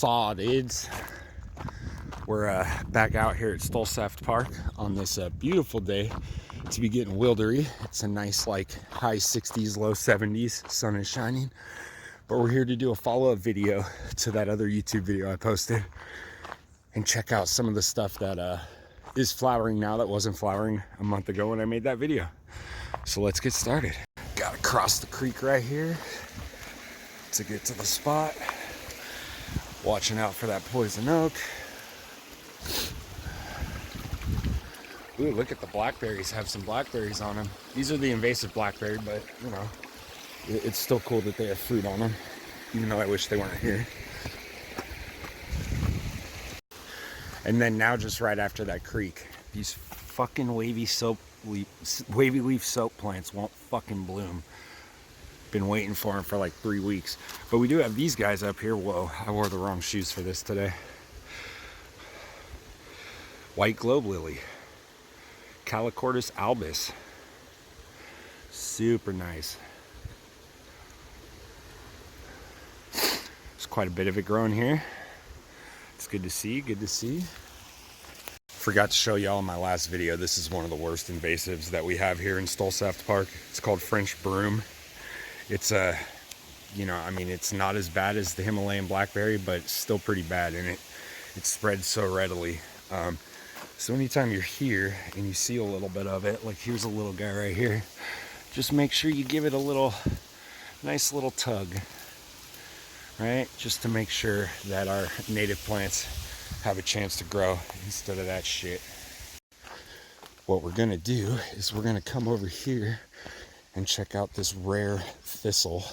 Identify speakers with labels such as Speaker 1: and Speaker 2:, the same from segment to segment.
Speaker 1: Sawdids. We're back out here at Stulsaft Park on this beautiful day to be getting wildery. It's a nice like high 60s, low 70s, sun is shining. But we're here to do a follow-up video to that other YouTube video I posted and check out some of the stuff that is flowering now that wasn't flowering a month ago when I made that video. So let's get started. Gotta cross the creek right here to get to the spot. Watching out for that poison oak. Ooh, look at the blackberries. Have some blackberries on them. These are the invasive blackberry, but you know, it's still cool that they have fruit on them, even though I wish they weren't here. And then now, just right after that creek, these fucking wavy leaf soap plants won't fucking bloom. Been waiting for them for like 3 weeks. But we do have these guys up here. Whoa, I wore the wrong shoes for this today. White globe lily. Calochortus albus. Super nice. There's quite a bit of it growing here. It's good to see, good to see. Forgot to show y'all in my last video, this is one of the worst invasives that we have here in Stulsaft Park. It's called French broom. It's you know, I mean, it's not as bad as the Himalayan blackberry, but it's still pretty bad, and it spreads so readily. So anytime you're here and you see a little bit of it, like here's a little guy right here, just make sure you give it a nice little tug, right? Just to make sure that our native plants have a chance to grow instead of that shit. What we're gonna do is we're gonna come over here and check out this rare thistle,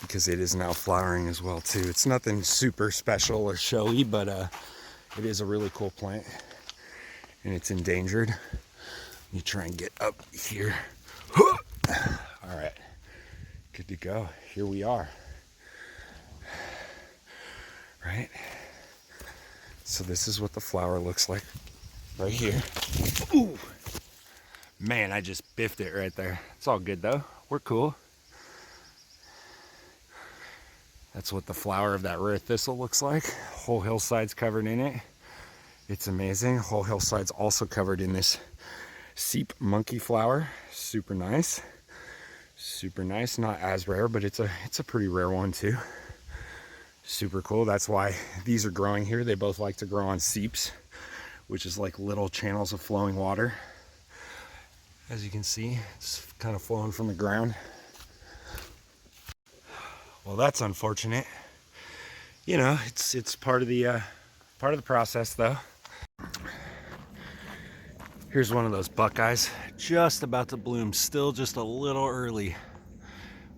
Speaker 1: because it is now flowering as well too. It's nothing super special or showy, but it is a really cool plant, and it's endangered. Let me try and get up here. All right, good to go. Here we are. Right? So this is what the flower looks like right here. Ooh. Man, I just biffed it right there. It's all good though. We're cool. That's what the flower of that rare thistle looks like. Whole hillside's covered in it. It's amazing. Whole hillside's also covered in this seep monkey flower. Super nice. Super nice. Not as rare, but it's a pretty rare one too. Super cool. That's why these are growing here. They both like to grow on seeps, which is like little channels of flowing water. As you can see, it's kind of flowing from the ground. Well, that's unfortunate. You know, it's part of the process, though. Here's one of those buckeyes, just about to bloom. Still just a little early,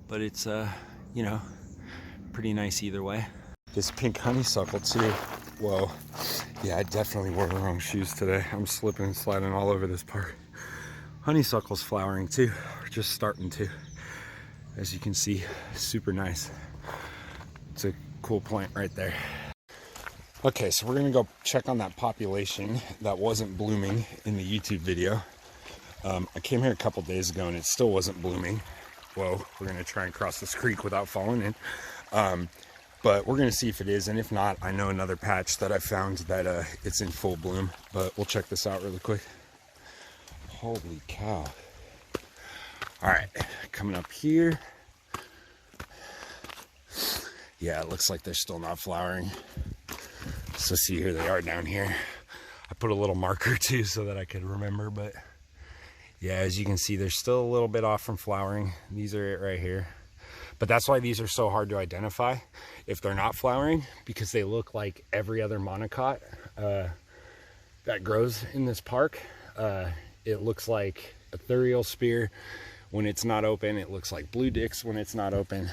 Speaker 1: but it's you know, pretty nice either way. This pink honeysuckle too. Whoa, yeah, I definitely wore the wrong shoes today. I'm slipping and sliding all over this park. Honeysuckle's flowering too, just starting to. As you can see, super nice. It's a cool plant right there. Okay, so we're gonna go check on that population that wasn't blooming in the YouTube video. I came here a couple days ago and it still wasn't blooming. Whoa, we're gonna try and cross this creek without falling in. But we're gonna see if it is, and if not, I know another patch that I found that it's in full bloom, but we'll check this out really quick. Holy cow. All right, coming up here. Yeah, it looks like they're still not flowering. So see, here they are down here. I put a little marker too so that I could remember, but yeah, as you can see, they're still a little bit off from flowering. These are it right here. But that's why these are so hard to identify if they're not flowering, because they look like every other monocot that grows in this park. It looks like ethereal spear when it's not open. It looks like blue dicks when it's not open.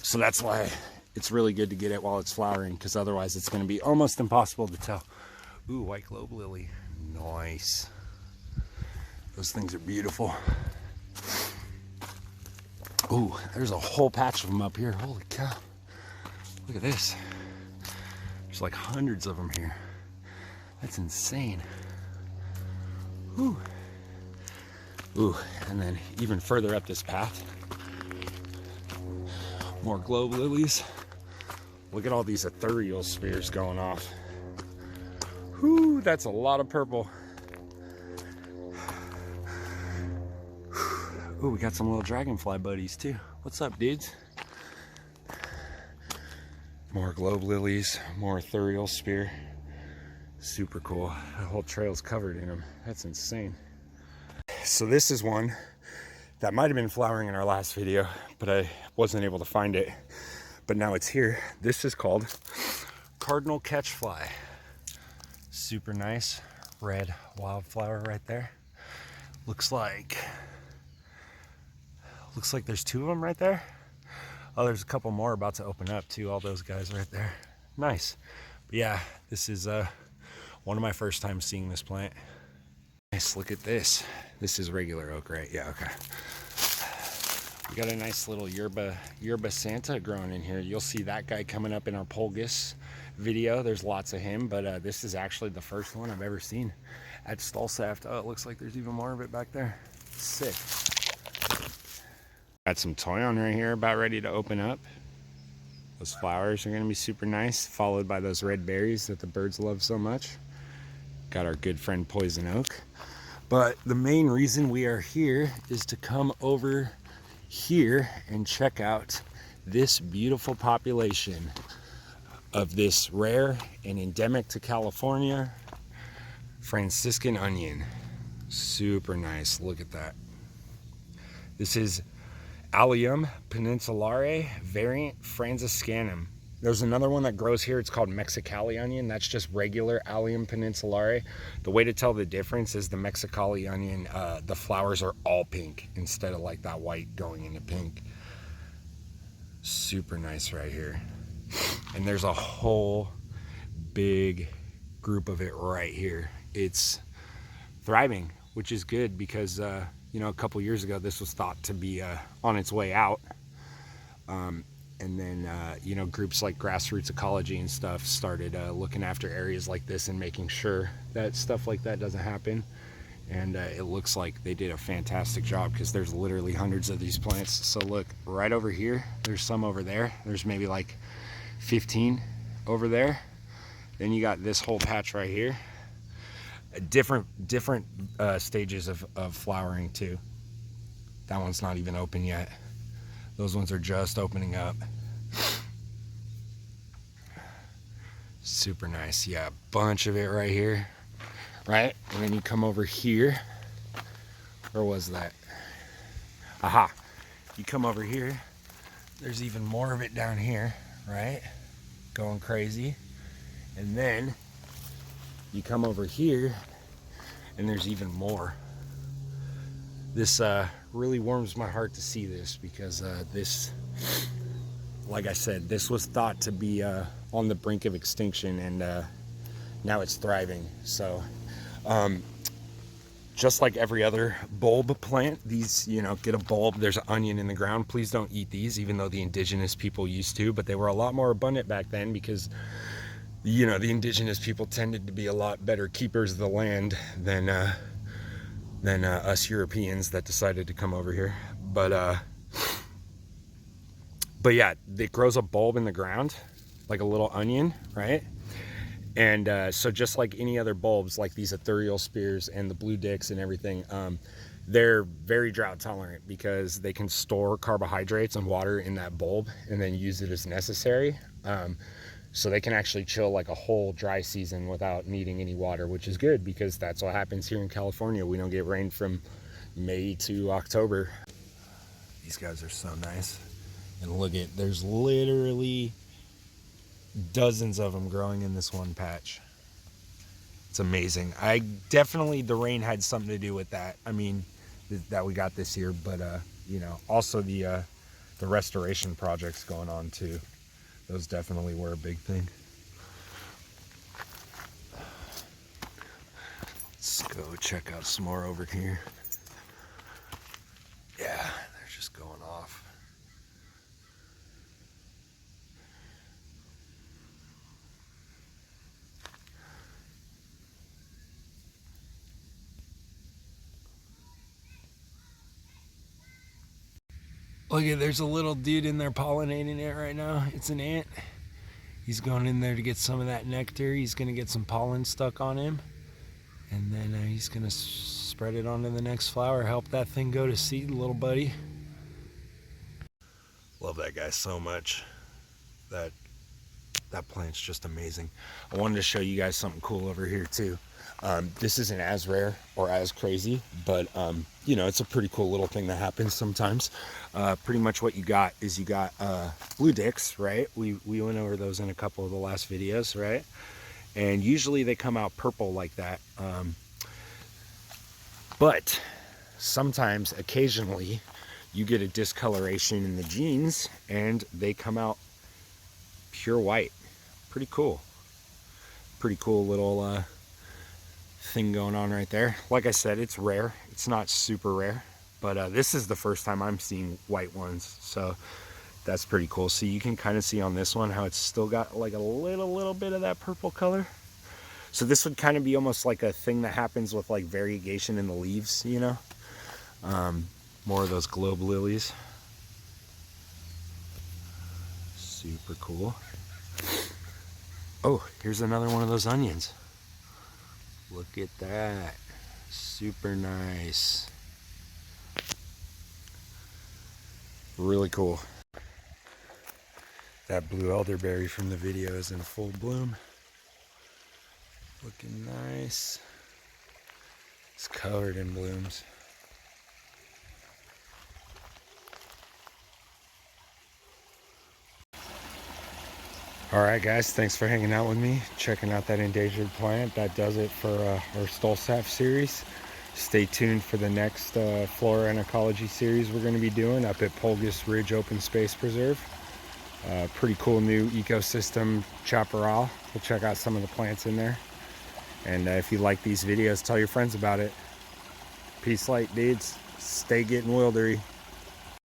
Speaker 1: So that's why it's really good to get it while it's flowering, because otherwise it's going to be almost impossible to tell. Ooh, white globe lily. Nice. Those things are beautiful. Ooh, there's a whole patch of them up here. Holy cow. Look at this. There's like hundreds of them here. That's insane. Ooh. Ooh, and then even further up this path, More globe lilies. Look at all these ethereal spheres going off. Whew, that's a lot of purple. Ooh, we got some little dragonfly buddies too. What's up, dudes? More globe lilies, more ethereal spear. Super cool. The whole trail's covered in them. That's insane. So this is one that might have been flowering in our last video, but I wasn't able to find it. But now it's here. This is called Cardinal Catchfly. Super nice red wildflower right there. Looks like there's two of them right there. Oh, there's a couple more about to open up too. All those guys right there. Nice. But yeah, this is one of my first times seeing this plant. Nice, look at this. This is regular oak, right? Yeah, okay. We got a nice little yerba Santa growing in here. You'll see that guy coming up in our Polgus video. There's lots of him, but this is actually the first one I've ever seen at Stulsaft. Oh, it looks like there's even more of it back there. Sick. Got some toyon right here about ready to open up. Those flowers are gonna be super nice, followed by those red berries that the birds love so much. Got our good friend poison oak. But the main reason we are here is to come over here and check out this beautiful population of this rare and endemic to California Franciscan onion. Super nice. Look at that. This is Allium peninsulae variant Franciscanum. There's another one that grows here. It's called Mexicali onion. That's just regular Allium peninsulae. The way to tell the difference is the Mexicali onion, the flowers are all pink instead of like that white going into pink. Super nice right here. And there's a whole big group of it right here. It's thriving, which is good because you know, a couple years ago this was thought to be on its way out. And then, you know, groups like Grassroots Ecology and stuff started looking after areas like this and making sure that stuff like that doesn't happen. And it looks like they did a fantastic job because there's literally hundreds of these plants. So look, right over here, there's some over there. There's maybe like 15 over there. Then you got this whole patch right here. Different stages of flowering too. That one's not even open yet. Those ones are just opening up. Super nice. Yeah, a bunch of it right here. Right? And then you come over here. Where was that? Aha. You come over here. There's even more of it down here. Right? Going crazy. And then you come over here and there's even more. This really warms my heart to see this because this, like I said, this was thought to be on the brink of extinction, and now it's thriving. So just like every other bulb plant, these, you know, get a bulb, there's an onion in the ground. Please don't eat these, even though the indigenous people used to, but they were a lot more abundant back then because, you know, the indigenous people tended to be a lot better keepers of the land than us Europeans that decided to come over here. But yeah, it grows a bulb in the ground like a little onion, right? And so just like any other bulbs, like these ethereal spears and the blue dicks and everything, they're very drought tolerant because they can store carbohydrates and water in that bulb and then use it as necessary. So they can actually chill like a whole dry season without needing any water, which is good because that's what happens here in California. We don't get rain from May to October. These guys are so nice. And look at, there's literally dozens of them growing in this one patch. It's amazing. The rain had something to do with that. I mean, that we got this year, but you know, also the restoration projects going on too. Those definitely were a big thing. Let's go check out some more over here. Yeah, they're just going off. Look at, there's a little dude in there pollinating it right now. It's an ant. He's going in there to get some of that nectar. He's going to get some pollen stuck on him. And then he's going to spread it onto the next flower. Help that thing go to seed, little buddy. Love that guy so much. That plant's just amazing. I wanted to show you guys something cool over here too. This isn't as rare or as crazy, but you know, it's a pretty cool little thing that happens sometimes. Pretty much what you got is you got blue dicks, right? We went over those in a couple of the last videos, right? And usually they come out purple like that. But sometimes, occasionally, you get a discoloration in the genes and they come out pure white. Pretty cool. Pretty cool little thing going on right there. Like I said, it's rare. It's not super rare, but this is the first time I'm seeing white ones, so that's pretty cool. So you can kind of see on this one how it's still got like a little bit of that purple color. So this would kind of be almost like a thing that happens with like variegation in the leaves, you know. More of those globe lilies. Super cool. Oh, here's another one of those onions. Look at that. Super nice. Really cool. That blue elderberry from the video is in full bloom. Looking nice. It's covered in blooms. Alright guys, thanks for hanging out with me, checking out that endangered plant. That does it for our Stulsaft series. Stay tuned for the next flora and ecology series we're going to be doing up at Polgus Ridge Open Space Preserve. Pretty cool new ecosystem chaparral. We'll check out some of the plants in there. And if you like these videos, tell your friends about it. Peace, light, dudes. Stay getting wildery.